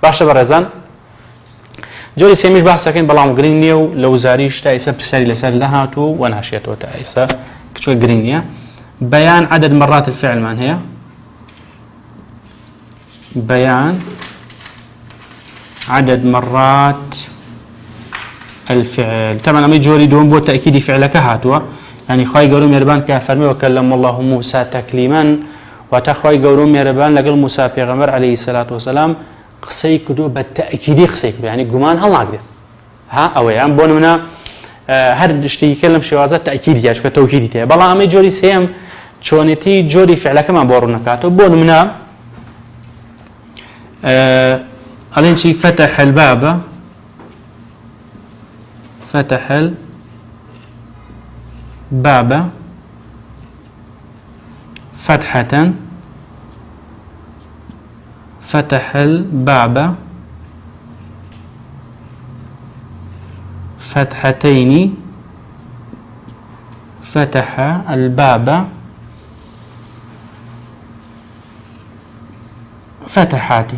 باشە بەڕێزان جۆری سێمیش باسەکەین بەڵام گرنگ نییە و لە وزاریش تا ئێستا پرسیاری لەسەر نەهاتووە و ناشێتەوە تا ئێستا کچوە گرنگ نییە. بيان عدد مرات الفعل من هي بيان عدد مرات الفعل. طبعا أمي جوري دون بو تأكيد فعلك هاتوا يعني خواهي قولهم يربان كافرمي وكلم الله موسى تكليما وتخواهي قولهم يربان لقل موسى بيغمر عليه الصلاة والسلام قصي كدو بالتأكيد قصي كدو يعني قمان هل نقدر ها أو يعني بون منا هر شتي يكلم شوازات تأكيد يا شو كتوكيد تيا بلا أمي جوري سيم شونتي جوري فعلك ما بورنا كاتو بون منا علين شي فتح الباب فتح الباب فتحة فتح الباب فتحتين فتح الباب فتحات.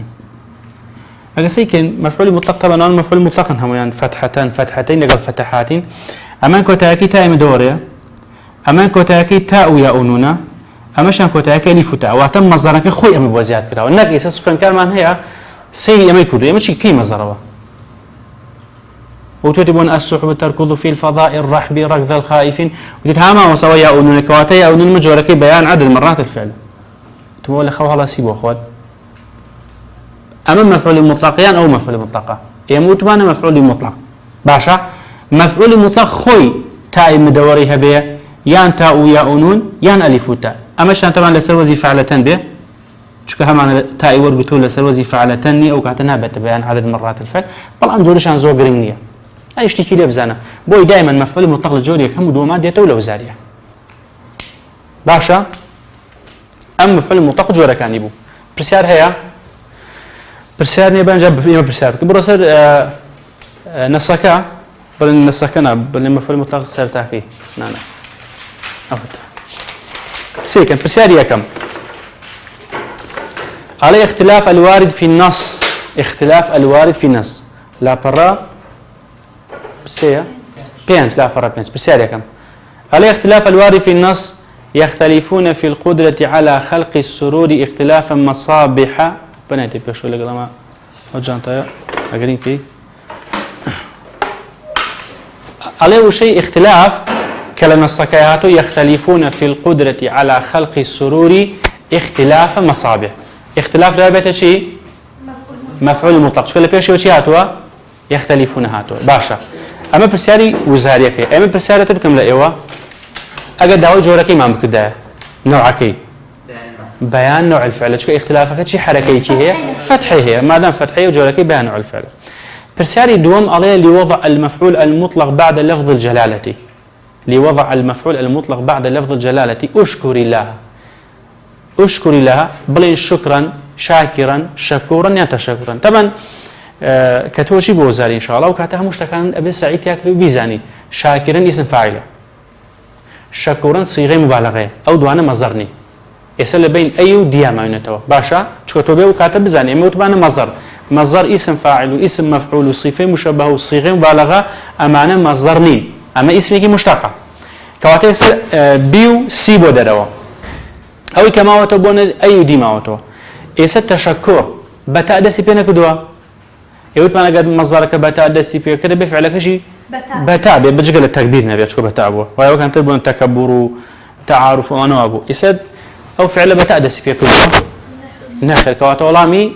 أقصيكن مفعول مطلق طبعا أنا مفعول مطلق هم يعني فتحتان فتحتين لقل فتحات. أمان كوتاكي تاء مدورة أمان كوتاكي تاء وياؤنونا أمشان كوتاكي ألف تاء وتم مصدرك خوي أم بوزيات كذا والنك أساس كان كلام هي سيء أم يكون يمشي كي مصدره وتتبون السحب تركض في الفضاء الرحب ركض الخائفين وتتهامى وسوى ياؤنون كواتي ياؤنون مجورك بيان عدد مرات الفعل تقول خو هلا سيبوا أخوات. أما مفعول مطلقيان أو مفعول مطلقة يموت بانا مفعول مطلق باشا مفعول مطلق خوي تاء مدوريها به يان تاء ياؤنون يان ألف تاء. أما شان طبعا لسر وزي فعلتان به شو كهمان تاء ورقتول لسر وزي فعلتان أو كاتنا بيان عدد مرات الفعل بل أنجورش عن زوج رينية أي اشتكي لي بزانا بوي دائما مفعول مطلق الجوري كم دوما ديته ولا وزارية باشا. أما مفعول مطلق جورا كان يبو برسار هيا برسار نيبان جاب يما برسار كبرسر نسكا بل نسكنا بل مفعول مطلق سر تاكي نعم أفضل سيكن برسارية كم على اختلاف الوارد في النص اختلاف الوارد في النص لا برا سيا بينت لا برا بينت برسارية كم على اختلاف الوارد في النص يختلفون في القدرة على خلق السرور اختلافا مصابح بناتي بيشو لك لما وجانتايا أقرين كي عليه شيء اختلاف كلمة الصكايات يختلفون في القدرة على خلق السرور اختلاف مصابح اختلاف رابطة شيء مفعول مطلق شو اللي بيشو شيء هاتوا يختلفون هاتوا باشا. أما برسالي وزاريك أما برسالة تبكم لأيوا أجد داوي جوركي ما مكده نوعكي بيان نوع الفعل شو اختلافك شيء حركي كي هي فتحي هي ما دام فتحي وجوركي بيان نوع الفعل. برسالي دوم عليه لوضع المفعول المطلق بعد لفظ الجلالة لوضع المفعول المطلق بعد لفظ الجلالة أشكر الله أشكر الله بلين شكرا شاكرا شكورا يتشكرا. طبعا كتوشي بوزاري إن شاء الله وكاتها مشتكان أبي سعيد ياكل بيزاني شاكرا اسم فاعله شكورا صيغة مبالغة أو دوانا مصدرني يسأل بين أي وديا ما ينتوه باشا شكوتوبه وكاتب بزاني أما وتبانا مصدر اسم فاعل واسم مفعول وصفة مشبهة وصيغة مبالغة أمانا مصدرني أما اسمك مشتقة كواتي يسأل بيو سيبو دروا أو كما وتبون أي ودي ما وتو يسأل تشكر بتاء دسي بينا كدوا يوت ما نقد مصدرك بتاء دسي بينا كده بفعلك شيء بتاع بيجي التكبير نبي أشكو بتاع أبوه ويا كان تبون تكبر تعارف وأنا أبوه يسد أو فعل بتاع دس فيه كله نخير كواتولامي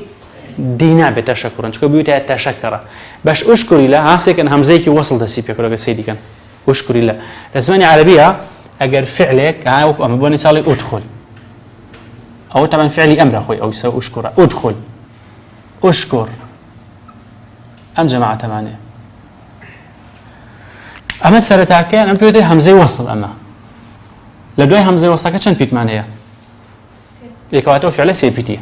دينا بتشكرا شكو بيوتها تشكره باش أشكر الله هاسك إن همزيك وصل دس فيه كله سيدي كان أشكر الله لازمني عربية أجر فعلك أو أما بني صالي أدخل أو طبعا فعلي أمر أخوي أو يسوي أشكر أدخل أشكر أم جماعة ثمانية أما سرتاكين أم بيوتي همزة وصل أما لدوي همزة وصل كشن بيت معناها يكواتو فعل سيبيتي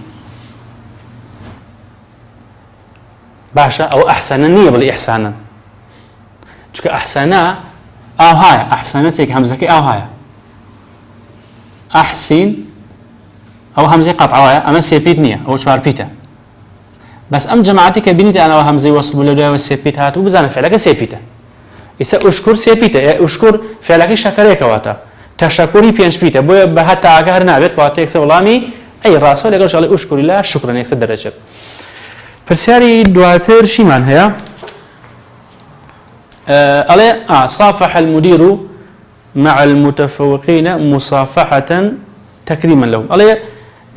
باشا أو أحسنني بل إحسانا شك أحسنا أو هاي أحسنا سيك همزة أو هاي أحسن أو همزة قطعة أما سيبيتني أو شوار بيتا بس أم جماعتي كبنيت أنا وهمزة وصل ولا والسيبيت هات وبزان فعلك سيبيته إذا أشكر سيبيته أشكر فعلك شكره كواتا تشكري بينش بيته بو بهتا عقار نابت كواتا يكسب والامي أي راسه لقى شغله أشكر الله شكرا يكسب درجة فرسياري دواتر شي من هي صافح المدير مع المتفوقين مصافحة تكريما لهم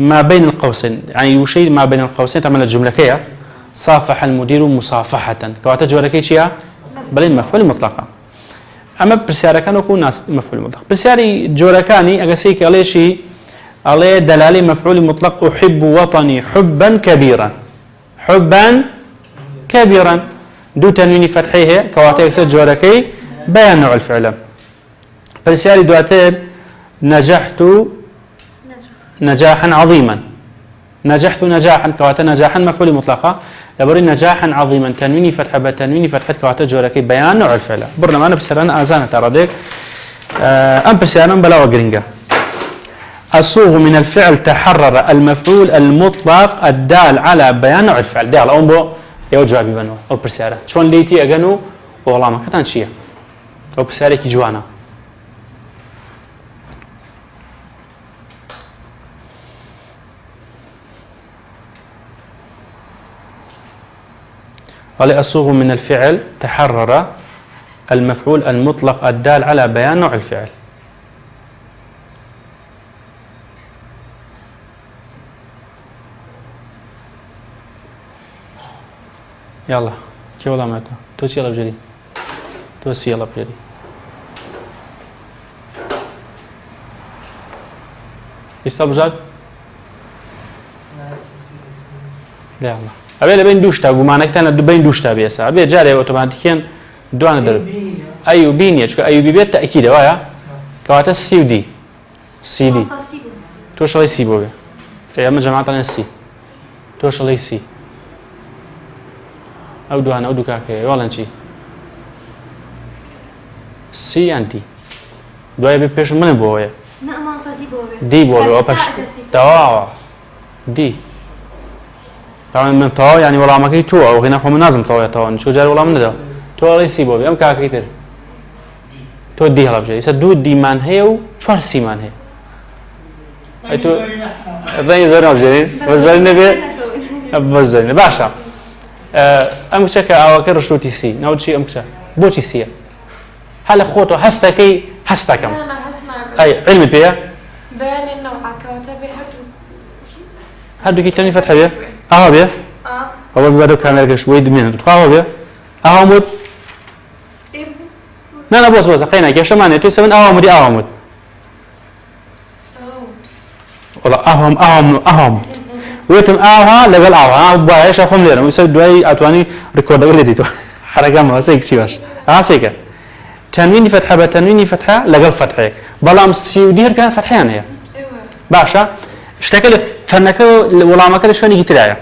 ما بين القوسين يعني يشير ما بين القوسين تعمل الجملة كيا صافح المدير مصافحة كواتا جوركي شيا بلين مفعول مطلقا أما برسيارة كانوا يكون ناس مفعول مطلق برسياري جوركاني أقسيك عليه شيء عليه دلالي مفعول مطلق أحب وطني حبا كبيرا حبا كبيرا دو تنوين فتحيه كواتا يكسر جوركي بيان نوع الفعل برسياري دواتين نجحت نجاحا عظيما نجحت نجاحا كواتا نجاحا مفعول مطلقا لبري نجاحا عظيما تنويني فتحه بتنويني فتحه كواتا جوركي بيان نوع الفعل برنا ما انا بسرنا اذان تردك ام بسرنا بلا وقرنجا الصوغ من الفعل تحرر المفعول المطلق الدال على بيان نوع الفعل دال امبو يو جوابي بنو او بسرنا شلون ليتي اغنو والله ما كان شيء او بسرنا كي جوانا الصوغ من الفعل تحرر المفعول المطلق الدال على بيان نوع الفعل يلا كي والله ماتا توشي يلا بجري توشي يلا بجري استبجد لا الله أبي لبين دوشتا ومعناك تنا بين دوشتا بيسا أبي جاري أوتوماتيكيا دوان درب أيوبينيا شو أيوبي بيت تأكيد وايا كواتا سي ودي سي دي توش الله سي بوبي يا من جماعتنا سي توش الله سي أو دوان أو دوكاك ولا نشي سي أنتي دواي بيش من بوبي نعم صدي بوبي دي بوبي وبش تواوا دي طبعا من طاو يعني والله ما كي تو او غينا خو منازم طاو طاو شو جاري والله من ده تو لي سي بوبي ام كاكيتر تو دي هلا بجي يسدو دي مان هيو شوار سي مان هي اي تو بين زرنا بجي وزرنا بي وزرنا باشا ام شكا او كرشتو تي سي ناو شي ام كشا بوشي سي هل خوتو هستكي هستكم انا هسمع اي علم بيا بيان النوع كواتبي هادو كي تاني فتح بيا بيا أول بدو كاميرا شوي دمين تقاوى بيا مود لا بوس خلينا كيف شو تو يسمون مودي مود والله أهم ويتم لقال بايش أخم ليرم يسوي دواي أتواني ريكورد قلدي تو حركة ما سيك سيواش سيكا تنويني فتحة بتنويني فتحة لقال فتحة بلام سيودي كان فتحيان هي باشا اشتكل فنك ولا ما كان شلون يجي تلاعب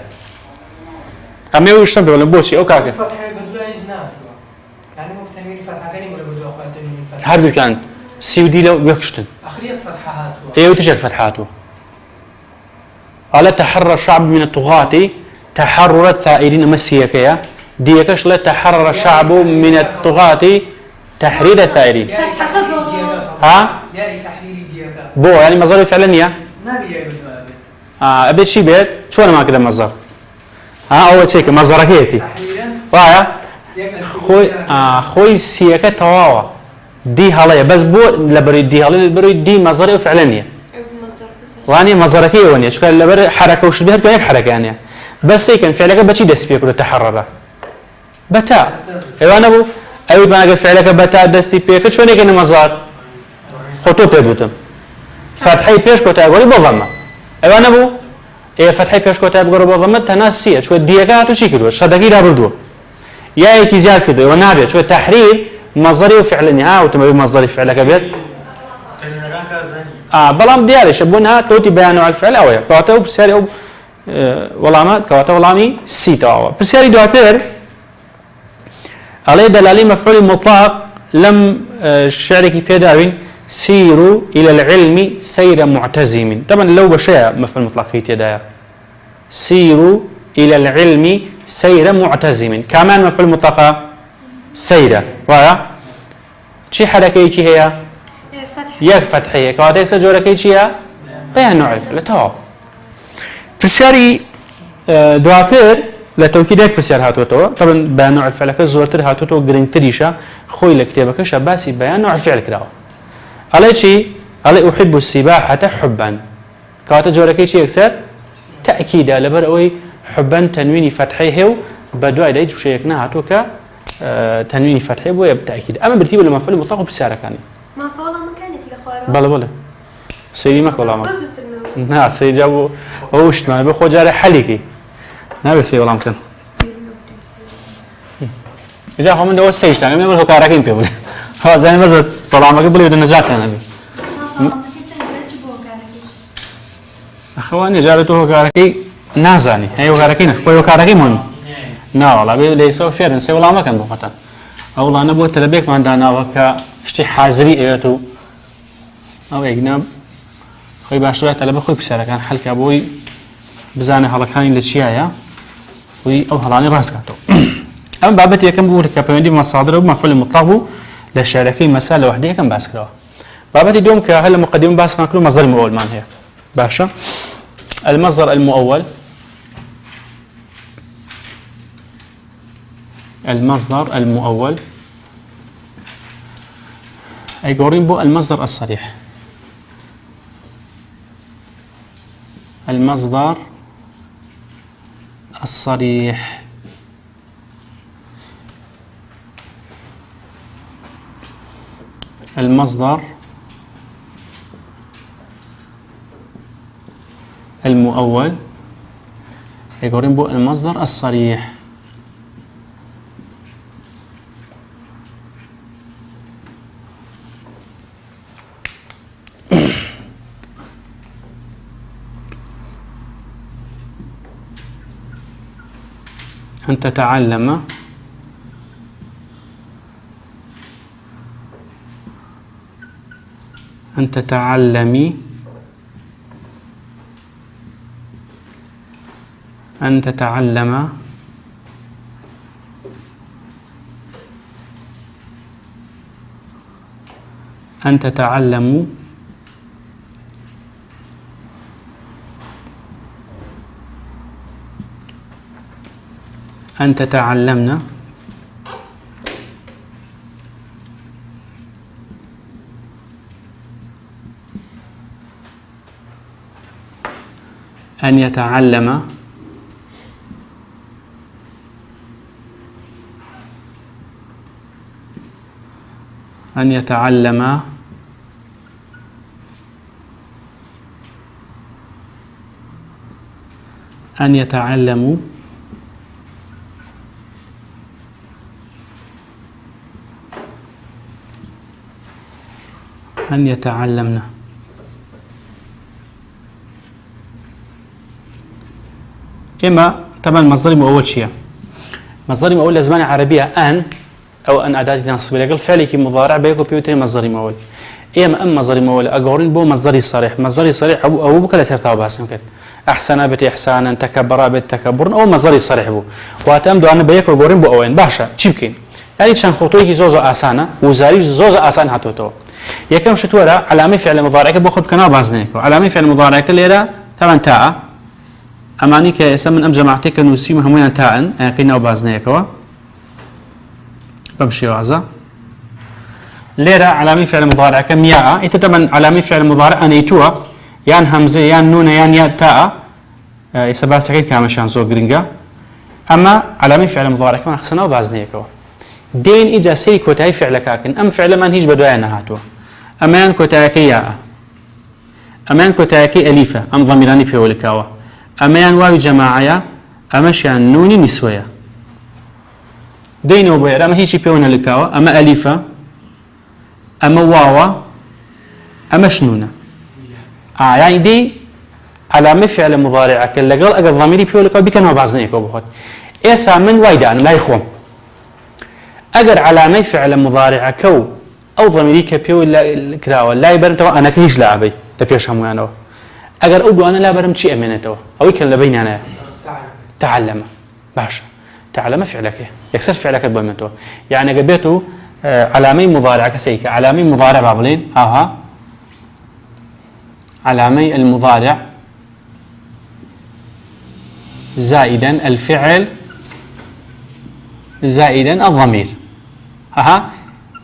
أما هو يشتغل ولا بوشي أو كاكا فتحة بدو إزنات يعني ممكن تنوين فتحة كريم ولا بدو أخوان تنوين فتحة هردو كان سيودي لو يكشتن أخليك فتحات ايوه تجي فتحاته على تحرر الشعب من الطغاة تحرر الثائرين مسيكيا ديكش لا تحرر الشعب من الطغاة تحرير الثائرين ها يعني تحليل ديكا بو يعني مصدر فعليا ما بيعمل ابي شي بيت شو انا ما كده مصدر اول شيء مصدر كيتي وايا خوي سيكا تواوا دي هلايا بس بو لبري دي هلايا لبري دي مصدر فعليا واني مصدركيه وني شو كان لبري حركه وش بها كان حركه يعني بس كان فعلك بتشي دس بيكو تحرر بتا ايوه انا ابو ايوه ما قال فعلك بتا دس بيكو شو كان مصدر خطو تبوتم فتحي بيش كنت اقول بضمه ايوه انا ابو ايه فتحي بيش كنت اقول بضمه تناسيه شو ديكات وشي كده شدقي دبر دو يا يكي زياد كده ونابي شو تحرير مصدري وفعلني وتم مصدري فعلك بيت بلام ديالي شبونها كوتي بيانو على الفعل اويا كواتو بسياري او ولامات كواتو ولامي سيتا او بسياري دواتر عليه دلالي مفعول مطلق لم الشعر كي بيداوين سيروا الى العلم سير معتزم طبعا لو بشيء مفعول مطلق كي تدايا سيروا إلى العلم سير معتزم. كمان مفعول مطلق سير ويا شي حركة كي هي فتح يك فتحية كواتك سجورة كي هي بيان نوع الفعل تو بسياري دواتر لتوكيدك بسيار هاتوتو طبعا بيان نوع الفعل كزورتر هاتوتو جرين تريشا خوي لكتابك شباسي بيان نوع الفعل كراو على شيء على أحب السباحة حبا كواتك جورة كي شي يكسر تأكيدا لبرأوي حبا تنويني فتحيه بدواء دايج وشيكنا هاتوكا تنويني فتحيه بويا بالتأكيد أما برتيب لما فعل مطلق بسيارة كاني ما صالة مكانت لخوارا بلا بلا سيدي ماك والله ما قزت النوم نا سيدي جابوا اوشت ما بخو جاري حليكي نا بس والله ممكن اجا هم دو سيج تاع من هو كاراكين بيقول هو زين بس طلع ما قبل يدنا نجات انا بي ما صالة مكانت سنجلت شبوه كاركيش اخواني جارته هو كاراكي نازاني هي كاراكين هو كاراكي مهم نا والله بي ليس فيرن سي والله ما كان بخطا والله انا بو تلبيك ما عندنا وكا اشتي حازري ايتو او يجنب خوي باشتري تلبي خوي بسرعه كان حل كابوي بزانه هلكاني لشيايا وي او هلاني راس كاتو ام بابتي كم بقول كابيندي مصادر ومفعول مطلق للشركه مساله وحده كم باسكروا بابتي دوم كهلا مقدمه باس ماكلو مصدر مؤول مان هي باشا المصدر المؤول المصدر المؤول اي قورين بو المصدر الصريح المصدر الصريح المصدر المؤول يقولون بو المصدر الصريح أن تتعلم أن تتعلمي أن تتعلم أن تتعلموا أن تتعلمن أن يتعلم أن يتعلم أن يتعلموا أن يتعلمن إما طبعا مصدر مؤول شيء مصدر مؤول لزمان عربية أن أو أن أداة نصب لقل فعلي كي مضارع بيكو بيوتين مصدر مؤول إما أم مصدر مؤول أقورين بو مصدر صريح مصدر صريح أو بكلا سرتاو باسم كده أحسن بت إحسانا تكبر بت تكبر أو مصدر صريح بو واتم دو أنا بيكو أقورين بو أوين باشا تشيبكين يعني شان خطوه زوزو آسانة وزاري زوزو آسان هاتوتو يكم شتورا علامة فعل مضارع بأخذ كنا بازنيكو علامة فعل مضارع كليرا طبعا تاء أماني كاسم من أم جماعتك نوسي مهمين تاء قينا وبازنيكو بمشي وعزا ليرا علامة فعل مضارع كم ياء طبعا علامة فعل مضارع أنيتوا يان همزة يان نون يان يا تاء يسبب سكين كامشان زو جرينجا أما علامة فعل مضارع كم أخسنا وبازنيكو دين إجا سي كوتاي فعل كاكن أم فعل ما هيج بدوية نهاتو أمان كوتاكي ياء أمان كوتاكي أليفة أم ضميراني بيولكاوا أمان واو جماعة أمشان نوني نسوية دين وبير أما هيج بيونا لكاوا أما أليفة أما واوا أما شنونة يعني دي علامة فعل مضارع كلا قال أجر ضميري بيولكاوا بيكنا بعضنيكوا بخد إيسا من وايدان لا يخوم أجر علامة فعل مضارع كو أو ضميري كبيو الكراوة لا يبرم توا أنا كيش لاعبي تبيش هم يعني أجر أودو أنا لا برم شيء أمانته أو يكن لبيني أنا تعلم باشا تعلم فعلك يكسر فعلك بمنتو يعني قبيته علامي مضارع كسيك علامي مضارع بابلين علامي المضارع زائدا الفعل زائدا الضمير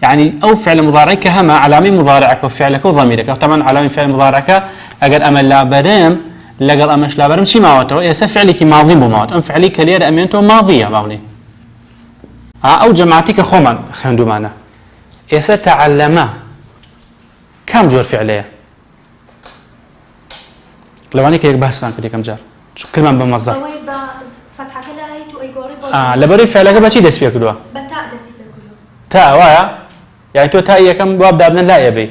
يعني أو فعل مضارعك هما علامي مضارعك وفعلك وضميرك طبعا علامي فعل مضارعك أجر أمل لا برم لقل أمش لا برم شي ماوته يسا فعلك ماضي بماوت أم فعلك لير أمينته ماضية بابلين أو جماعتك خوما خندو معنا يسا تعلم كم جور فعليه لو أنا كيك بحث فان كدي كم جار شو كلمة بمصدر فتحة كلا هي تو أيقاري لبري فعلك بشي دس بيا كدوا بتاع دس بيا كدوا تاء وايا يعني تو تاء كم باب دابنا لا يبي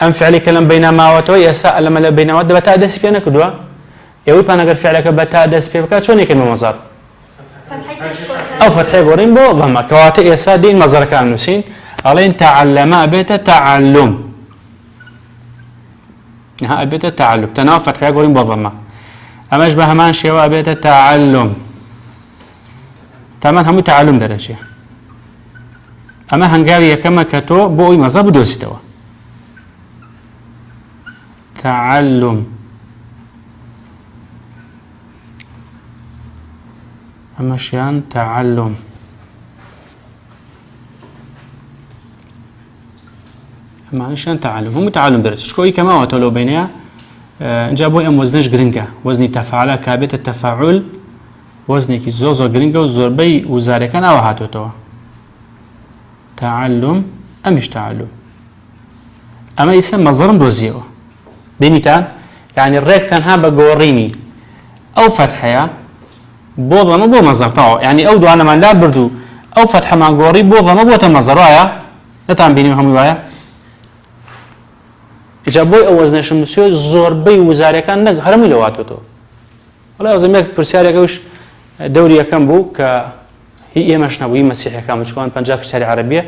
أم فعلي كلام بينما وتو يسا لما لا بينما ود بتاع دس بيا نكدوا يوي بنا قال فعلك بتاع دس بيا كات شو نيكل بمصدر أو فتحة يقولين بو ضمة كواتئ يسا دين مصدر كان نسين علين تعلم بيت تعلم ها بيت التعلم تناو فتحة يقولين بو ضمة أما أشبه مان شيء بيت التعلم تمام هم تعلم درجة أما هنجاوي كما كتو بوي مصدر بدوستوا تعلم أما شيان تعلم أما شيان تعلم هم تعلم درجة شكوي كما وتلو بينها جابوا أم وزنش جرينجا وزني تفاعل كابت التفاعل وزني كي زوزو جرينجا وزوربي وزاركان أو هاتوتوا تعلم أمش تعلم أما اسم مصدر دوزيو بينيتان يعني الريك تنها بقوريني أو فتحة بوضا بو مصدر تاعو يعني أو دوانا من لا بردو أو فتحة مع قوري بوضا بو تمصدر وايا نتعلم بيني وهم وايا إجابوي أو وزنش مسيو زوربي وزاركان نق هرمي لواتوتو والله أزميك برسالة كوش دوري كم بو ك هي مش نبوي مسيحي كم مش كمان بنجاب برسالة عربية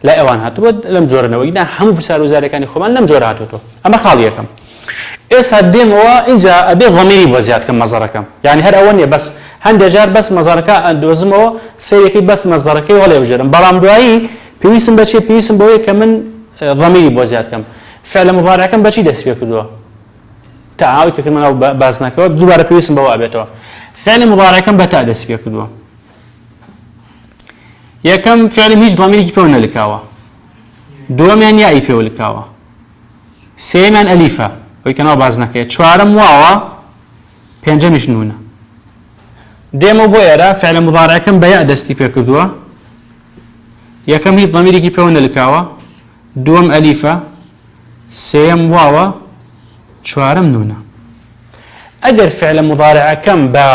لا أوان هاتو بد لم جورنا ويدا هم برسالة وزاركان يخوان لم جور هاتوتو أما خالية كم إيش هالدين هو إنجا أبي ضميري بوزيات كم مصدر كم يعني هر أولني بس هند جار بس مصدرك دوزمو سيركي بس مصدرك ولا يوجد برام دعائي بيسم بشي بيسم بوي كمن ضميري بوزيات كم فعل مضارع كم بشي دس بيا كدوا تعاوي كلمة أو بازناك دوباره بيسم بوا أبيتوا فعل مضارع كم بتاع دس بيا كدوا يا كم فعل هيج ضميري كيبون لكاوا دومين يا إيبيو لكاوا سيمان أليفة ويكنوا بازناك شوارم واوا بينجمش نونا ديمو بويرا فعل مضارع كم بيا دستي بيا كدوا يا كم هيج ضميري كيبون لكاوا دوم أليفة سيم واوا شوارم نونا أجر فعل مضارع كم با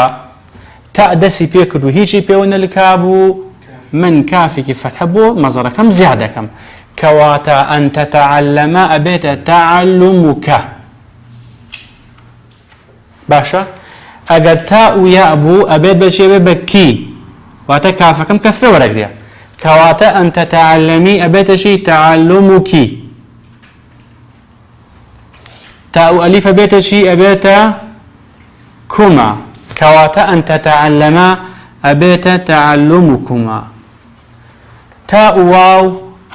تأدسي بيكدو هيجي بيون الكابو من كافك فتحبو مصدر كم زيادة كم كواتا أن تتعلم أبيت تعلمك باشا أجر تاء يا أبو أبيت بشي بكي واتا كافة كم كسر ورق ديا كواتا أن تتعلمي أبيت شي تعلمك تاء ألف بيت شيء أبيت كما كواتا أن تتعلم أبيت تعلمكما تاء واو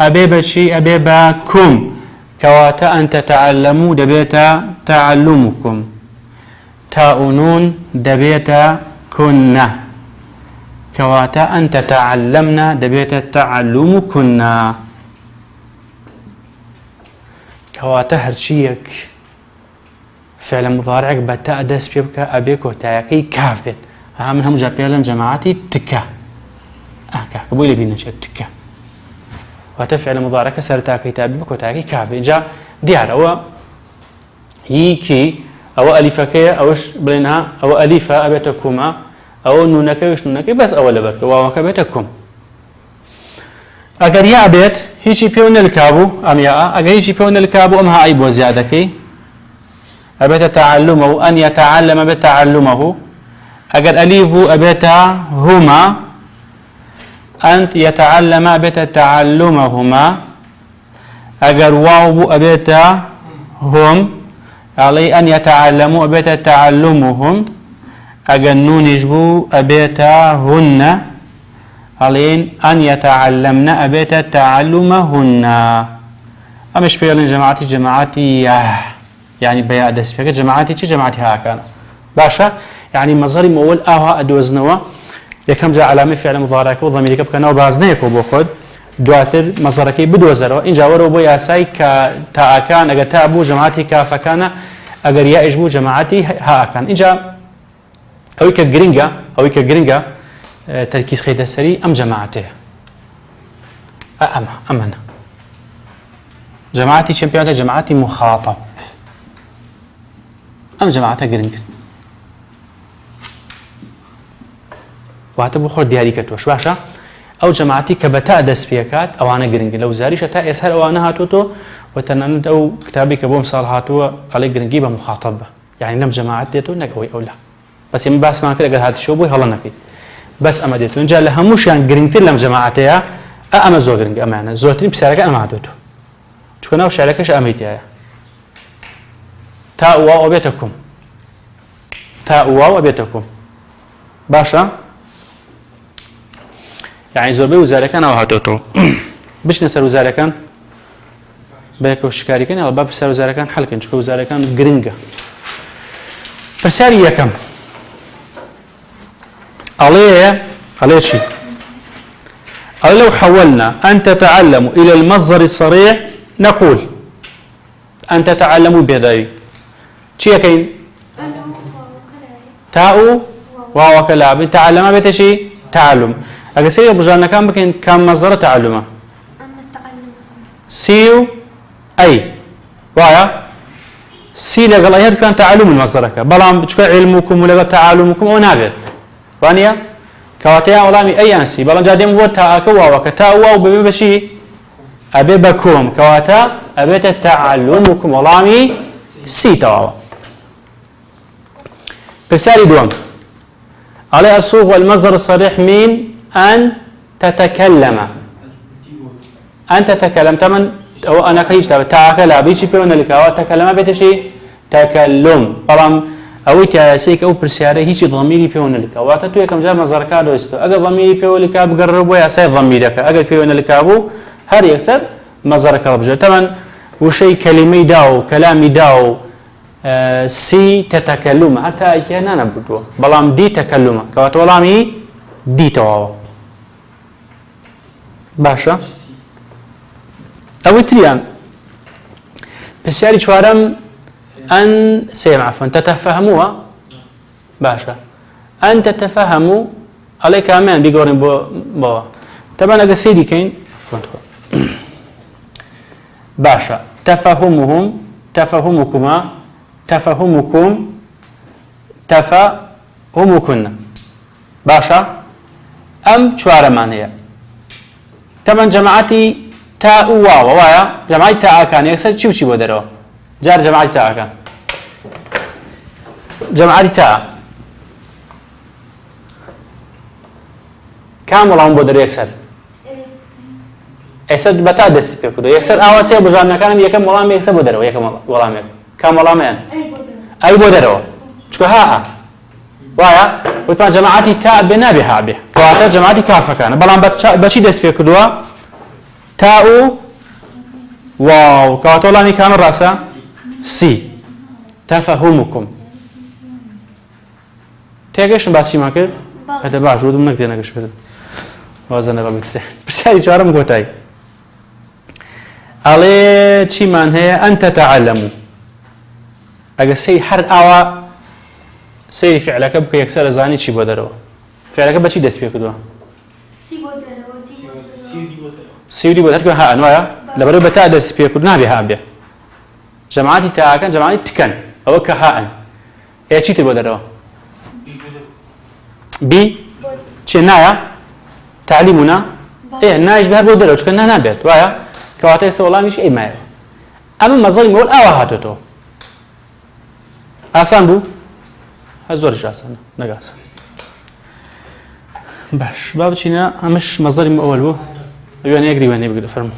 أبيب شيء أبيب كم كواتا أن تتعلموا دبيت تعلمكم تاء نون دبيت كنا كواتا أن تتعلمنا دبيت تعلمكنا كواتا هرشيك فعل مضارعك بتاء دس بيبكى أبيك وتاكي كافت من هم جابيلن جماعتي تكا كبوي لي بينا شيء تكا وتفعل مضارعك سرتا كتابك وتاكي كافت جاء ديار أو هيكي أو ألفك أوش بلينها أو ألفة أبيتكما أو نونك وش نونك بس أول بك واوك أبيتكم أجر يا أبيت هيجي بيون الكابو أم يا أجر هيجي بيون الكابو أم هاي بوزيادكي أبيت تعلمه أن يتعلم بتعلمه أجر أليف أبيت هما أنت يتعلم أبيت تعلمهما أجر واو أبيت هم علي أن يتعلموا أبيت تعلمهم ئەگەر نونیش بوو ئەبێتە هن ئەڵێن ئەن یەتەعەلەمنە ئەبێتە تەعەلومەهن ئەمەش پێڵێن جەماعەتی یعنی بەیا دەست پێکە جەماعەتی چی جەماعەتی هاکانە باشە یعنی مەزەری مەوەل ئاوا ئەدۆزنەوە یەکەم جا عەلامەی فعل مضارعەکە و ضەمیرەکە بکەنەوە بازنەیەکەوە بۆ خۆت دواتر مەزەرەکەی بدۆزەرەوە اینجا وەرەوە بۆ یاسای کە تاءەکان ئەگەر تا بوو جەماعەتی کافەکانە ئەگەر یائش بوو جەماعەتی هاکان اینجا ئەوەی کە گرنگە تەرکیز خەیتە سەری ئەم جەماعەتەیە ئەمەنە جەماعەتی چەند پێواتە جەماعەتی مخاطب ئەم جەماعەتە گرنگن واتە بۆ خۆت دیاری کردووەش باشە ئەو جەماعەتی کە بەتا دەست پێکات ئەوانە گرنگن لەو زاریشە تا ئێستا ئەوانە هاتوۆتۆ و تەنانەت ئەو کتابی کە بۆم ساڵ هاتووە ئەڵێ گرنگی بە مخاطب بە یعنی لەم جەماعەت دێتەوە نەک ئەوەی ئەولا بەس ئێمە باسمان کرد ئەگەر هاتیشەوە بۆی هەڵە نەکەیت بەس ئەمە دێتەوە اینجا لە هەمووشیان گرنگتر لەم جەماعەتەیە ئەمە زۆر گرنگ ئەمانە زۆرترین پرسیارەکە ئەمە هاتووەتەوە چونکە ناو شارەکەش ئەمەیتایە تا واو ئەبێتە کوم تا واو ئەبێتە کوم باشە یعنی زۆربەی وزارەکان ئەوە هاتووەتەوە بچنە سەر وزارەکان بەیەکەوە شکاریکەن ئەڵە با پرسیار وزارەکان حەڵکەن چونکە وزارەکان گرنگە پرسیاری یەکەم ئەڵێ چی ئەڵێ لو حولنا أن تتعلموا إلى المصدر الصريح نقول أن تتعلموا بيداوي چی یەکەین تاء واو كلام تعلم بيتشي تعلم ئەگە سەیری بژانەکان بکەین کام مەزەرە تعلمە سی و ئەی وایە سی لەگەڵ ئەی هەردووکان تعلم مەزەرەکە بەڵام چکە علمکم و لەگەڵ تعلمکم ئەوە نابێت وانە کەواتەیە وەڵامی ئەی یان سی بەڵام جا دێم بۆ تاءەکە واوەکە تا واو ببێ بەچی ئەبێ بە کۆم کەواتە ئەبێتە تعلمکم وەڵامی سی تەواوە پرسیاری دووەم ئەڵێ الصوغ والمصدر الصريح من أن تتكلم أن تتكلم تمن أو أنا كيش تاكل بيجي بيونا لك أو تكلم بيتشي تكلم طبعا أو تياسيك أو برسيارة هيجي ضميري بيونا لك أو تتوي كم جاب مصدر كادو استو أجا ضميري بيونا لك بقرب ويا سيد ضميرك أجا بيونا لك أبو هر يكسر مصدر كابجر تمن وشيء كلمة داو كلامي داو سي تتكلم حتى أنا نبدو بلام دي تكلم كواتولامي دي تواو باشا أو تريان بسياري شوارم أن سيم عفوا تتفهموها باشا أن تتفهموا عليك أمان بيقولين بوا طبعا أجا سيدي كين باشا تفهمهم تفهمكما تفهمكم تفهمكن باشا أم شوارمان هي طبعا جماعتي تاء واو وايا جماعتي تاء كان يكسر شو بدروا جار جماعتي تاء كان جماعتي تاء كم والله بدر يكسر يكسر بتاع دس بيكودو يكسر أواسي بجارنا كان يكمل والله يكسر بدروا يكمل والله كم والله من أي بدروا شو ها وايا وطبعا جماعتي تاء بنابها به كواتا جماعتي كافة كان بلان بشي دس بيكودوا تاء واو كاتولاني كان راسا سي تفهمكم تيجيش باسي ما كده هذا باش ودم نقدر نقش بده وزن ربيته بس هاي شارم قوتاي عليه شيء من هي أن تتعلموا أجا سي حر أوا سي فعلك بك يكسر زاني شيء بدروا فعلك بشي دس بيكودوا سيودي بدرك ها أنواع لبرو بتاع دس بيكود نبي ها بيا جماعتي تاكن جماعتي تكن أو كهاء إيه شيء تبدروا بي شنايا تعليمنا إيه نايش بها بدروا شو كنا نبيت وايا كواتي سوالله مش إيه ما أما مظلم يقول أوهاتو آسان بو هزورش آسان نقاس باش باب چینا همش مظلم أول بو يعني يقري وين يبغى فرمو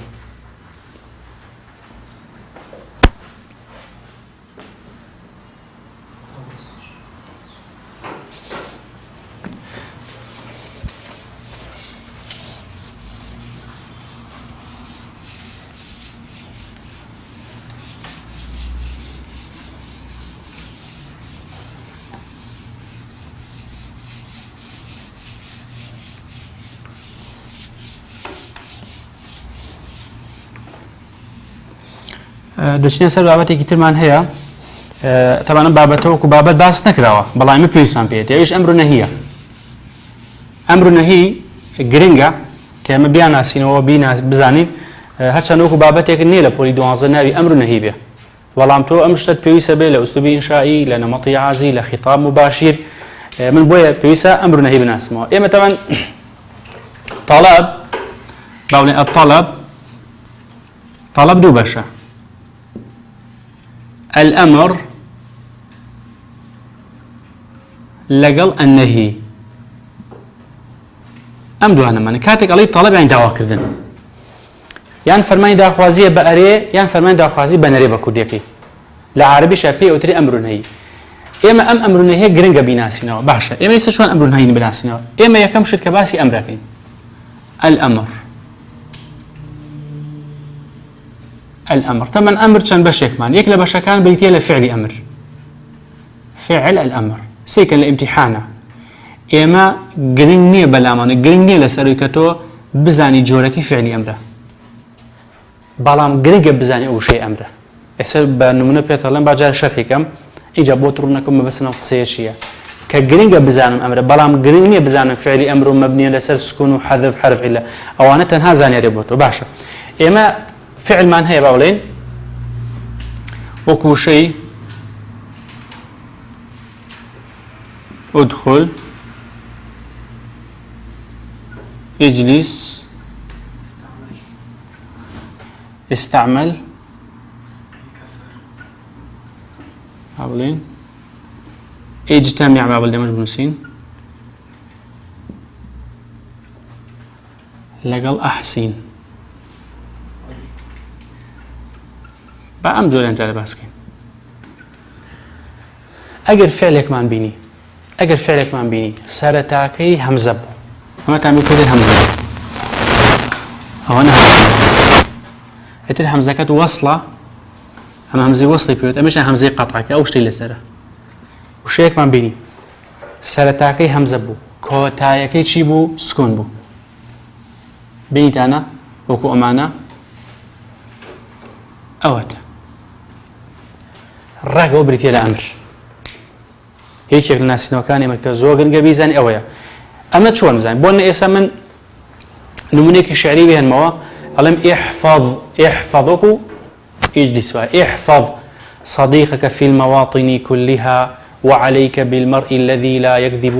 دەچینە سەر بابەتێکی ترمان هەیە طبعا بابەتەوەکو بابەت باس نەکراوە بەڵام ئێمە پێویستمان پێێت ئەویش ئەمر و نەهیە ئەمر و نەهی گرنگە کە ئێمە بیاناسینەوە بزانین هەرچەند وەکو بابەتێک نییە لە پۆلی 12 ناوی ئەمر و نەهی بێ بەڵام تۆ ئەم شتت پێویستە بێ لە ئوسلوبی ئینشایی لە نەمەتی عازی لە خیتاب مباشیر من بۆیە پێویستە ئەمر و نەهی بناسمەوە ئێمە طبعا طلب باڵێ طلب دوو بەشە الأمر لەگەڵ النهي ئەم دوانەمانە کاتێک ئەڵێی طلب یان داواکردن یان فەرمانی داخوازیە بە ئەرێ یان فەرمانی داخوازی بە نەرێ بە کوردیەکەی لە عەرەبیشە پێی ئەوتری ئەمر و نەهی ئێمە ئەم ئەمر و نەهیە گرنگە بیناسینەوە باشە ئێمە ئێستا چۆن ئەمر و نەهی بناسینەوە ئێمە یەکەم شت کە باسی ئەمرەکەین الأمر طبعا أمر كان بشكمان يكلا بشكان بيتي لفعل أمر فعل الأمر سيكن الامتحانة إما قرنية بلامان قرنية لسريكتو بزاني جوركي فعل أمره بلام قرنية بزاني أو شيء أمره يسأل بنمونة بيطلع بجار شرحي كم إجا بوترونكم بسنا قصيشية كقرنية بزانم أمره بلام قرنية بزانم فعل أمره مبني لسر سكون وحذف حرف إلا أو أنا تنها زاني ربوتو باشا إما فعل مان هي باولين وكو شيء ادخل اجلس استعمل باولين اجتمع باولين مش بنسين لقل أحسن بأم جولان جالي باسكين أجر فعلك ما بيني أجر فعلك ما بيني سرتاكي همزة ما تعمل كده همزة أو أنا هتل همزة كات وصلة أما همزة وصلي بيوت أمش همزة قطعك أو شيء لسرة وشيك ما بيني سرتاكي همزة بو كوتايكي شي بو سكون بو بيني أنا وكو أمانة أوتا ڕاگەوە بریتە لە ئەمر یەکێک لە ناسینەوەکانی ئەمە کە زۆر گرنگە بیزانانی ئەوەیە ئەمە چۆن بزانین بۆ ئێستا من نمونەیەکی شعری بهێنمەوە ئەڵێم احفظ اجلس احفظ صديقك في المواطن كلها وعليك بالمرء الذي لا يكذب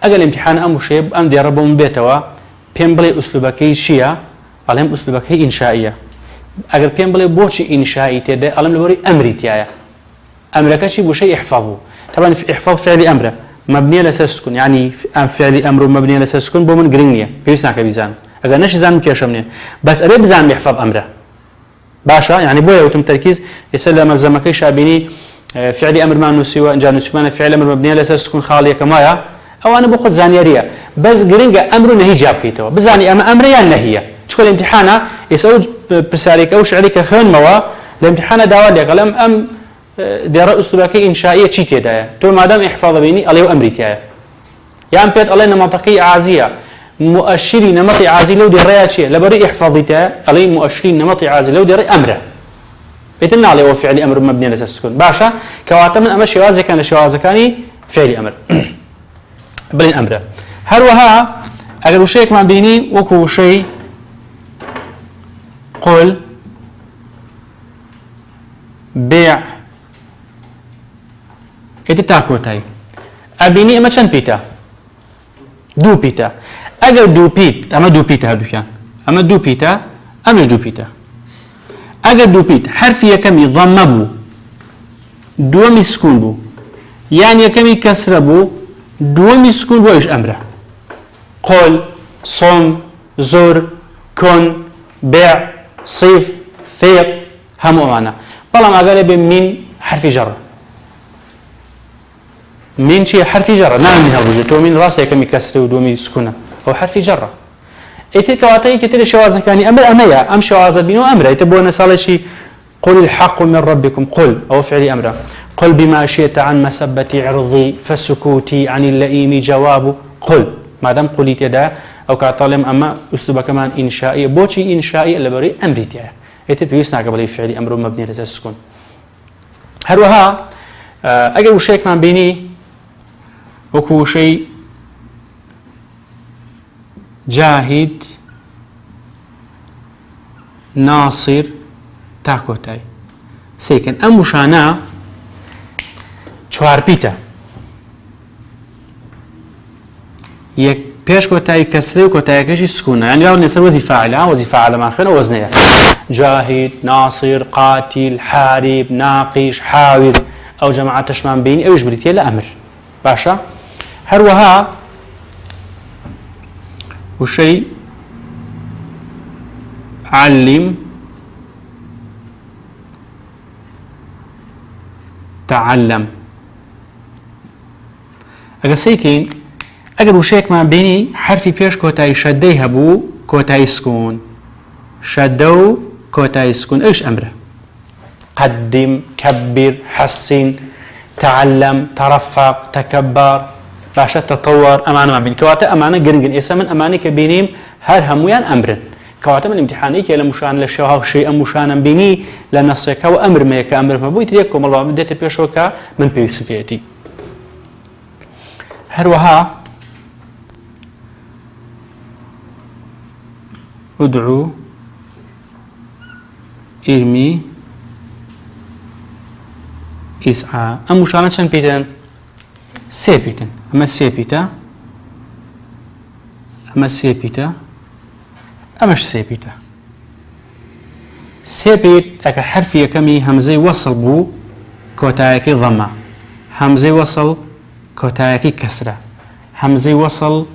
ئەگەر امتحان ئەم وشەیە ئەم دێڕە بۆ من بێتەوە پێم بڵێ ئوسلوبەکەی چییە ئەڵێم ئوسلوبەکەی ئینشائیە ئەگەر پێم بڵێ بۆچی ئینشایی تێدا ئەڵێم لەبەرەوەی ئەمری تایە أمرك شيء بشيء احفظه طبعا احفظ فعل أمره مبنية لأساس سكون يعني فعل أمره مبنية لأساس سكون بومن جرينية بيسنا كبيزان أجا نش زان كيشمني بس أبي بزان يحفظ أمره باشا يعني بويا وتم تركيز يسلم ملزمك شابيني فعل أمر ما نسوى جان نسوى فعل أمر مبنية لأساس سكون خالية كمايا أو أنا باخذ زانيرية بس جرينجا أمره نهي جاب كيتوا بزاني أما أمر يعني نهية تقول امتحانه يسأل بسالك أو شعرك خان موا الامتحان داود يقول أم ديار أسلوبك إنشائية شيء تدايا تو ما دام إحفاظ بيني عليه أمري تايا يعني بيت الله نمطقي عازية مؤشري نمطي عازي لو دير شيء لبري إحفاظي تايا عليه مؤشرين نمطي عازي لو دير أمره بيتنا عليه وفعل أمر مبني على أساس سكون باشا كواتم أما شوازي كان شوازي كاني فعل أمر بلين أمره هروها أجل شيء ما بيني وكو شيء قل بيع إتي تاكوتاي أبيني أما چند بيتا دو بيتا أجر دو بيت أما دو بيتا هادو كان أما دو بيتا أمش دو بيتا أجر دو بيت حرف يكمي ضم بو دومي سكون بو يعني يكمي كسر بو دومي سكون بو إيش أمره قل صم زر كن بيع صيف ثيق هم أمانة بلا ما قال من حرف جر من شيء حرف جر نعم من هالوجه تو من راسه كم كسر ودومي سكونه أو حرف جر إتي كواتي كتير شواذ كاني أمر أمية أم شواذ بينو أمر يتبون مثال شيء قل الحق من ربكم قل أو فعل أمره قل بما شئت عن مسبة عرضي فسكوتي عن اللئيم جواب قل ما دام قلت يدا أو كطالم أما أسلوب كمان إنشائي بوشي إنشائي اللي بري أمريتيا هيت بيوسنا قبل فعلي أمر مبني على السكون هروها أجل وشيء كمان بيني وكو شيء جاهد ناصر تاكوتاي سيكن أم وشانا چوار بيتا يك بيش كوتاي كسره وكوتاي كشي سكونه يعني لو نسر وظيفة فاعل ما خير وزنها جاهد ناصر قاتل حارب ناقش حاور أو جماعة تشمان بيني أو يجبريتي لأمر باشا هروها وشيء علم تعلم اگر سيكين اگر وشيك ما بيني حرفي بيش كوتاي شدي هبو كوتاي سكون شدو كوتاي سكون ايش امره قدم كبر حسن تعلم ترفق تكبر باشا تطور امانه ما بين كواتا امانه جرنجن اسمن امانه كبينيم هر هميان امرن كواتا من امتحاني كلا مشان للشوها شيء مشانا بيني لنصيك وامر ما كامر ما بويت ليكم الله بديت بيشوكا من بيسفيتي هروها ادعو ارمي اسعى ام مشانا شن بيتن سيبيتن اما سيبيتا اما سيبيتا امش سيبيتا سيبيت اكا حرفي كمي همزي وصل بو كوتايكي ضمه همزي وصل كوتايكي كسره همزي وصل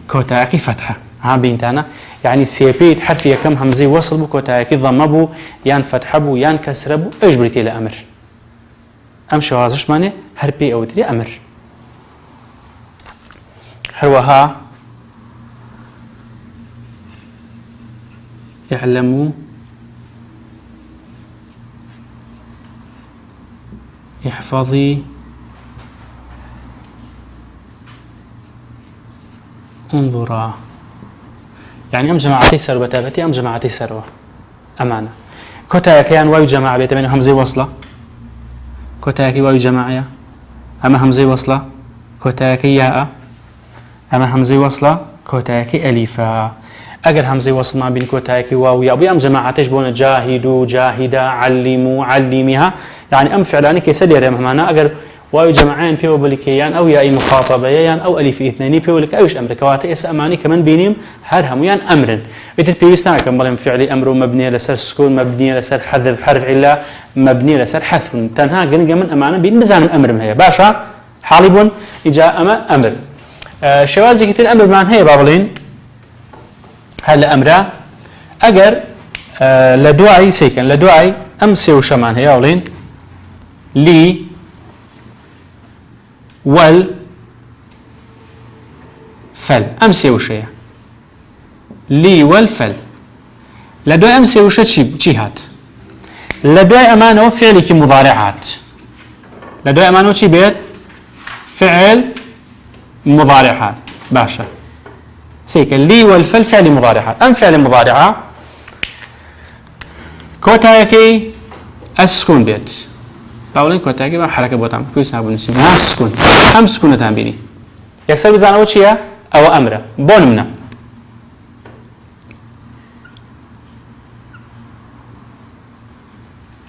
كوتايكي فتحه ها بينتانا يعني سيبيت حرفي كم همزي وصل بو كوتايكي ضمه بو يان فتحه بو يان كسره بو ايش بريتي لامر امشي وازش ماني هربي او تري امر هروها يعلموا احفظي انظرا يعني ام جماعتي سروة تابتي ام جماعتي سروة امانة كوتايكيان واي جماعة بيت منه همزي وصلة كوتايكي واي جماعية اما همزي وصلة كوتايكي ياء اما همزي وصلة كوتايكي اليفا اگر همزي وصل ما بين كوتايكي واو يا ابي ام جماعتش بون جاهدوا جاهدا علموا علميها يعني ام فعلاني كيسدير يا مهمانا اگر واو جماعين بيو بلكيان او يا مخاطبيان او الف اثنين بيو لك ايش امر كواتي اس اماني كمان بينيم هر هميان امرن ادت بيستنا كم فعلي امر مبني لسر سكون مبني لسر حذف حرف عله مبني لسر حذف تنها جنجا من امانه بين ميزان الامر هي باشا حالب اجا امر شوازي كثير امر مان هي بابلين هلا امره اگر لدواعي سيكن لدواعي امسي وشمان هي اولين لي وال فل امسي وشيا لي والفل لدواعي امسي وش شي هات لدواعي امانه فعل كي مضارعات لدواعي امانه شي بيت فعل مضارعات باشا سيكن لي والفل فعل مضارعات ام فعل مضارعه كوتايكي السكون بيت باولين كوتايكي ما حركه بوتام كويس ابو نسيم ها سكون ام سكونه تنبيني يكسر بزانه وشيا او امره بونمنا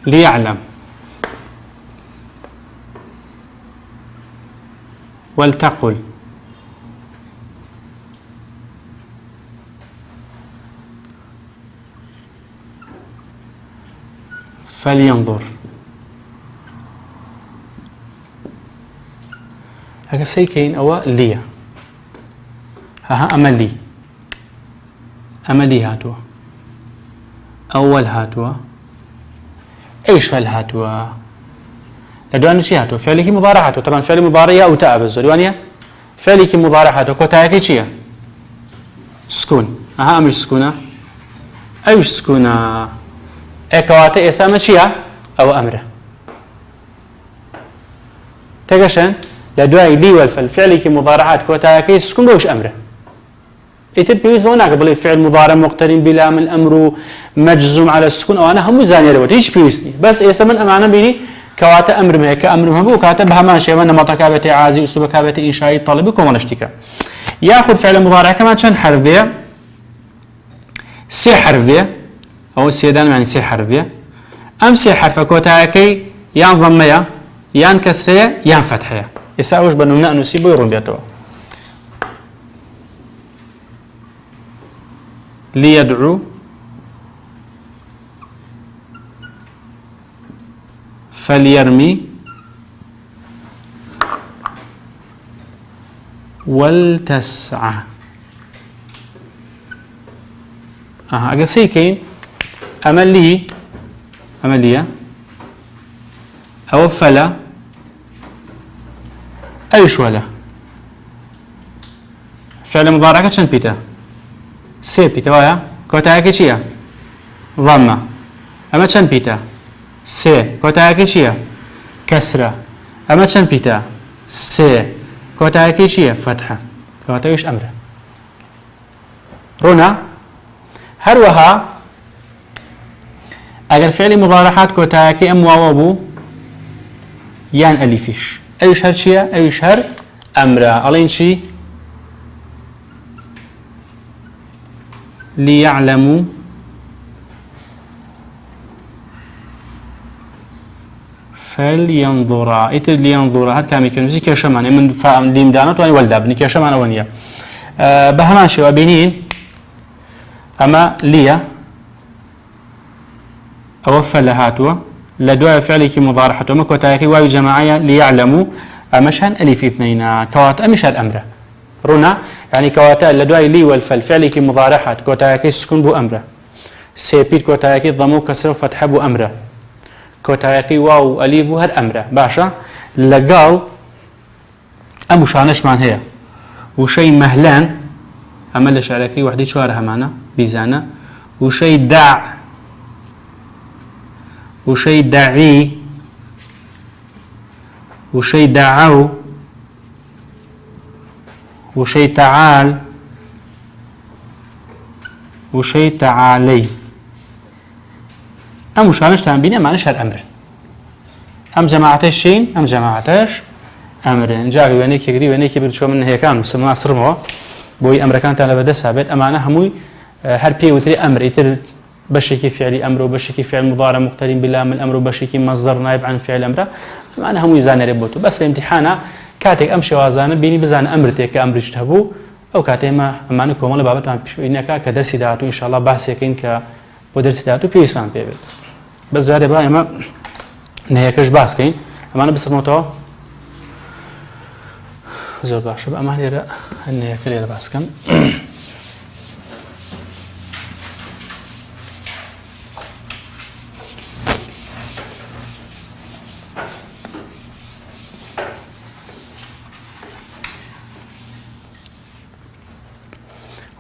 ليعلم ولتقل فلينظر هكا سيكين أو ليا ها أما لي هاتوا أول هاتوا إيش فعل هاتوا لدوان شي هاتوا فعلك مضارع هاتوا طبعا فعل مضارع أو تاء بالزريوانيا فعلك مضارع هاتوا كوتايكي شيا سكون أمش سكونة أيش سكونة اكواتي اسامه شيا او امره تقشن لدواي لي والفل فعلي كي مضارعات كوتاكي سكون بوش امره إتر بيوز ما نقبل فعل مضارع مقترن بلام الأمر مجزوم على السكون أو أنا هم زاني روت إيش بيوزني بس إيه من أمانة بيني كواتا أمر ما كأمر مهم وكاتب همان شيء من نمط كابة عازي أسلوب كابة إنشائي طالبكم ونشتكى يأخذ فعل مضارع كمان كان حرف بيه سي حرف بيه أو سيدان يعني سي حرف بيه أم سي حرف كوتاكي يان ضمية يان كسرية يان فتحية يساويش بنونا نسيبه يرون بيتوا ليدعو فليرمي ولتسعى أقصي كين أملية أو فلا أيش ولا فعل مضارع كشن بيتا سي بيتا ويا كوتاك شيا ضمة أما كشن بيتا سي كوتاك شيا كسرة أما كشن بيتا سي كوتاك شيا فتحة كوتايش أمر رونا هروها أجر فعل مضارعات كوتاك أم وابو يان أليفيش أي شهر شيا أي شهر أمرا علين شي ليعلموا فلينظرا إتر لينظرا هاد كامي كنو زي كيشمان من فاهم ليم دانات واني ولداب ني كيشمان أونيا بهمان شي وبينين أما ليا أوفى لهاتوا لدواء فعلك مضارحة ومكوتاكي واو جماعية ليعلموا أمشهن ألف اثنين كوات أمشهد أمره رونا يعني كواتا لدواء لي والفل فعلك مضارحة كوتاكي سكون بو أمره سيبيت كوتاكي ضمو كسر فتح بو أمره كوتاكي واو ألف بو هر أمره باشا لقال أمشانش من هي وشي مهلان أما اللي شعركي وحدي شوارها معنا بيزانا وشي دع وشي دعي وشي دعو وشي تعال وشي تعالي أم مشانش تنبيني أما نشهر أمر أم جماعتش شين أم جماعتش أمر جاء وينيك يقري وينيك يبرد شو من هي كان مسمى صرمه بوي أمر كانت على بدأ ثابت أما أنا هموي هر بي وتري أمر يتر بشكي فعل أمر وبشكي فعل مضارع مقترن بلام الأمر وبشكي مصدر نائب عن فعل أمره أنا هم يزان ربوته بس الامتحانة كاتك أمشي وازانه بيني بزان أمرتك كأمر اجتهبوا أو كاتك ما أمانة كومل بابت عن إنك كدرس داتو إن شاء الله بحث يكين كدرس داتو بيس فهم بيبل بس جاري بقى إما نهيكش بحث كين أمانة بس الموضوع زور باشا بقى ما هلي نهيك لي بحث كم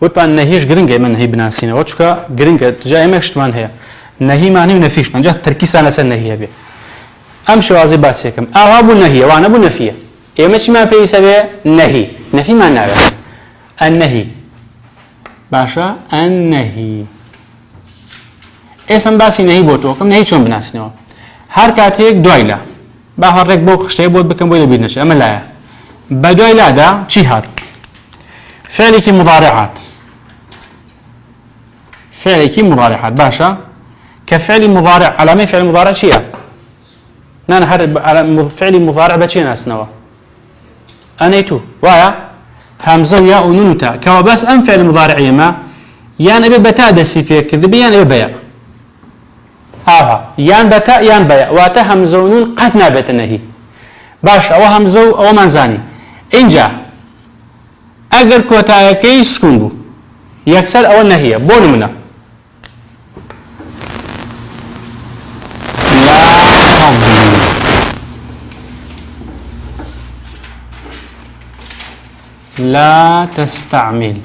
وطبعا نهيش جرينجا من هي بناسينا وشكا جرينجا جاي ماكش من هي نهي معني ونفيش من جهة تركيز على سن نهي بيه أمشي وازي باسيكم أبو النهي وأنا أبو النفية إيه ماشي ما في سبب نهي نفي ما نعرف النهي باشا النهي اسم باسي نهي بوتو كم نهي شون بناسينا هر كاتيك دويلا بحر رك بو خشتي بود بكم بويلا بيدنش أما لا بدويلا دا چي هاد فعلك مضارعات فعلك مضارعات باشا كفعل مضارع علامة فعل مضارع شيء نحن على فعل مضارع بشيء ناسنوا أنيتو ويا همزة ويا ونون تا كوا بس أم فعل مضارع يما يان أبي بتاء دسي فيك كذب يان أبي بيع يان بتاء يان بيع واتا همزة ونون قد نابت النهي باشا أو همزة أو منزاني إنجا اگر كوتاكي سكون بو يكسر او النهيه بون منا لا تستعمل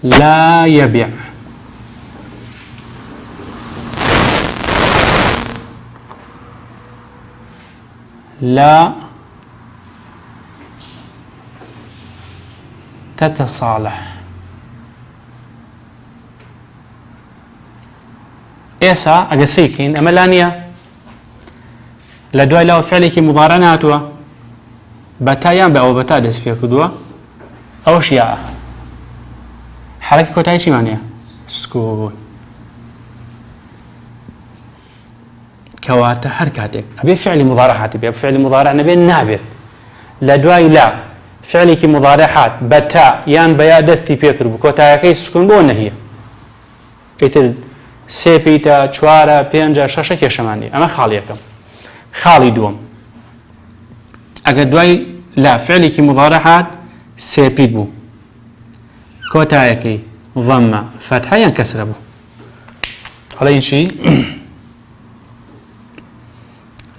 لا يبيع لا تتصالح. إيسا أقسيكين أما لانيا لدواء له فعلك مضارعناتوا بتايان بأو بتا دس فيها كدوا أو شياء حركة كوتاي شي معنيها سكون كواتا حركاتك أبي فعل مضارعات أبي فعل مضارع نبي نابر لدواء لا فعلك مضارعات بتا يان بيا دستي بيكر بكوتاي كي سكون بو نهي إتل سيبيتا چوارا پێنجا شەشە کێشەمانی ئەمە خاڵیەکەم. خاڵی دووەم ئەگەر دوای لا فعلێکی مضارعات سێپید بوو کۆتایەکەی ضەممە فەتحە یان کەسرە بوو هەڵەین چی؟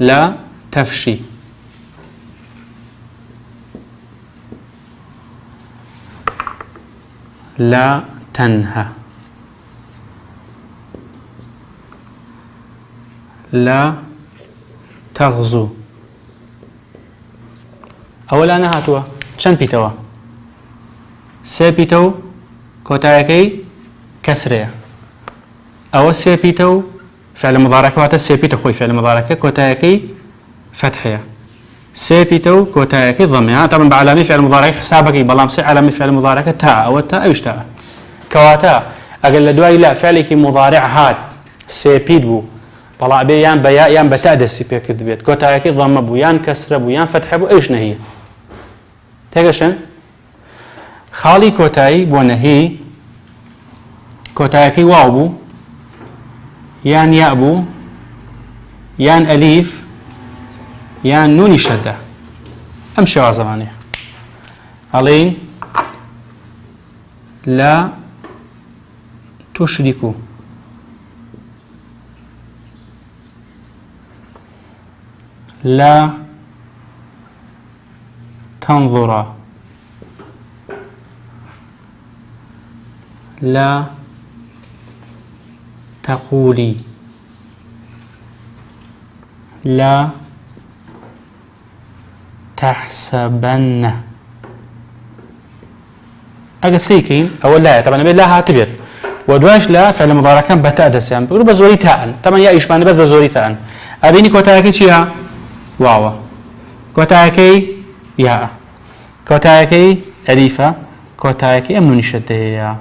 لا تفشي لا تنهى لا تغزو أولا نهاتوا چەند پیتەوە سێ پیتە و کۆتایەکەی کەسرەیە ئەوە سێ پیتە و فعل مضارعەکە واتە سێ پیتە خۆی فعل مضارعەکە کۆتایەکەی فتحەیە سێ پیتە و کۆتایەکەی ضەمەیە طبعا بە عەلامی فعل مضارعەکە حسابەکەی بەڵام سێ عەلامی فعل مضارعەکە تا ئەوە تا ئەویش تا کەواتە ئەگەر لە دوای لا فعلێکی مضارع هات سێ پیت بوو بەڵام بێ یان بە یا یان بە تا دەستی پێکرد بێت کۆتایەکەی ضەممە بوو یان کەسرە بوو یان فتحە بوو ئەویش نەهیە تێگەشن خاڵی کۆتایی بۆ نەهی کۆتایەکەی واو بوو یان یا بوو یان ئەلیف یان نونی شەدە ئەم شێوازەوانەیە ئەڵێین لا تشركوا لا تنظر لا تقولي لا تحسبن أجا سيكين أول لا طبعا لا هاتبيت ودواش لا فعل مضارع كان بتاء دسام بيقولوا بزوري تاء طبعا يا إيش معنى بس بزوري تاء أبيني كوتاكي شيا واو كوتاكي يا كوتاكي أليفة كوتاكي أمن نشده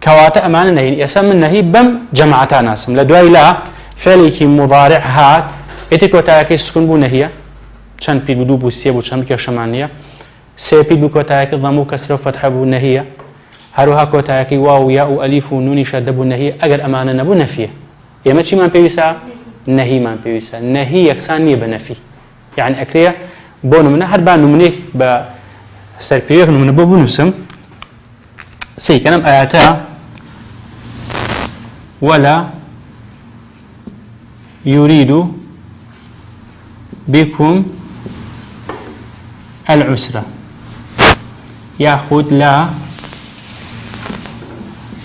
كواتا أمانة نهي اسم النهي بم جماعة ناسم لدواي لا فعلك مضارع هات إتي كوتاكي سكون بو نهية چند بيد بدو بو سيه بو چند كشمانية سي بيد بو كوتاكي ضمو كسر وفتح بو نهية هروها كوتاكي واو ياء أليف ونوني شد بو نهية أجر أمانة نبو نفيه يا ما شي ما بيوسا نهي ما بيوسا نهي يكسانية بنفي يعني أكريه بونو من هربان نمنيك بسربيك نمن بو نسم سي كلام آياتا ولا يريد بكم العسرة يأخذ لا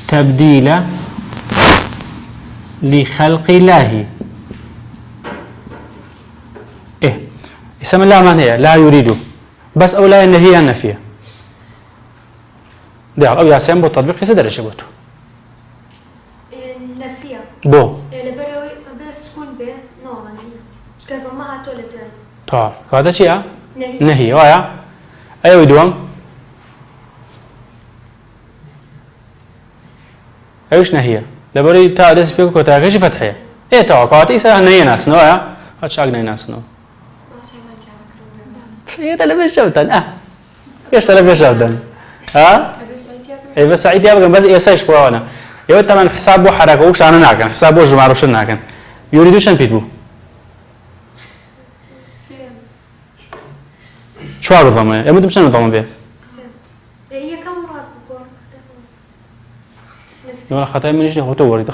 تبديل لخلق الله إيه اسم الله ما هي لا يريد بس أو لا هي النفية ده أو ياسين بالتطبيق يصير درجة بوتو النفية بو لبروي بس كون ب نوعا هنا كذا ما هتولد طيب هذا شيء نهي نهي وايا أيوة دوام أيش نهي لبري تا دس بيكو كوتا كشي فتحية إيه تا قاتي سه نهي ناس نوعا هتشاق نهي ناس نو إيه ده لبيش شفتن إيش لبيش شفتن إيه بس سعيد يا بس إيش قوانا يو طبعا حسابه حركة وش أنا ناكن حسابه جمعة وش ناكن يريدوشن بيتبو شو هذا ضمن يا مدة شنو ضمن به هي كم راس بكون نقول خطأ منيش نه هو توريد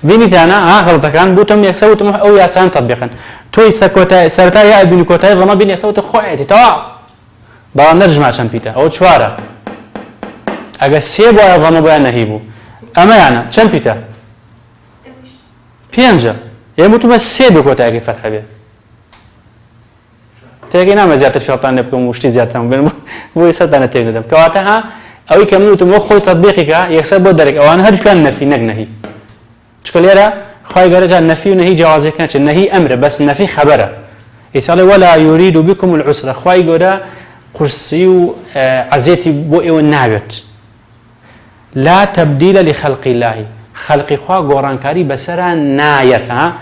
فيني ثانا غلطة كان بوتم يسوي أو ياسان تطبيقا توي سكوتا سرتا يا ابن كوتا ضمن بين يسوي خواتي توا بقى نرجع عشان بيتا أو شوارع أجسيب ولا ضمن بيا نهيبو أما يعني كم بيتا بينجا يا متمسك كوتا كيف فتح به تيجي نعم زيادة في الطن نبكم وشتي زيادة بين بو يصدق أنا تيجي ندم كواتها ئەوەی کە من وتم وەک خۆی تەطبیقیکە یەکسەر بۆ دەرێک ئەوانە هەردووکیان نەفی نەک نەهی چکە لێرە خی گەورە نەفی و نەهی جیاوازەکان چ نەهی ئەمرە بەس نەفی خەبەرە ئێساڵێ وەلا یورید بکم العسرە خی گەورە قورسی و عەزێتی بۆ ئێوە ناوێت لا تبدیل لخلق الله خلقی خوا گۆڕانکاری بەسەرا نایەت ها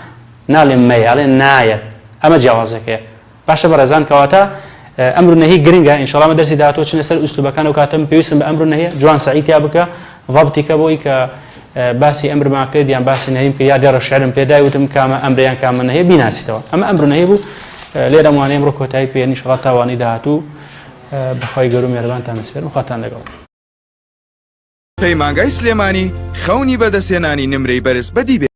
ناڵێن مەیاڵێ نایەت ئەمە جیاوازەکەیە باشە بەڕێزان کەواتە ئەمر و نەهی گرنگە ئینشاڵڵا مە دەرسی داهاتوە چنە سەر ئوسلوبەکان و کاتەم پێویستم بە ئەمر و نەهی جوان سەعیدیا بکە ضەبتیکە بۆی کە باسی ئەمرمان کرد یان باسی نەهیم کرد یا دێڕە شعرم پێدای وتم کامە ئەمریان کامە نەهەیە بیناسیتەوە ئەمە ئەمر و نەهی بوو لێرە موانەیەم ڕۆ کۆتایی پێ ئینشاڵڵا تاوانی داهاتوو بەخوای گەورە و میهرەبانتان دەسپێرم خواتان لەگەڵ پەیمانگای سلێمانی خەونی بەدەستێنانی نمرەی بەرز بەدی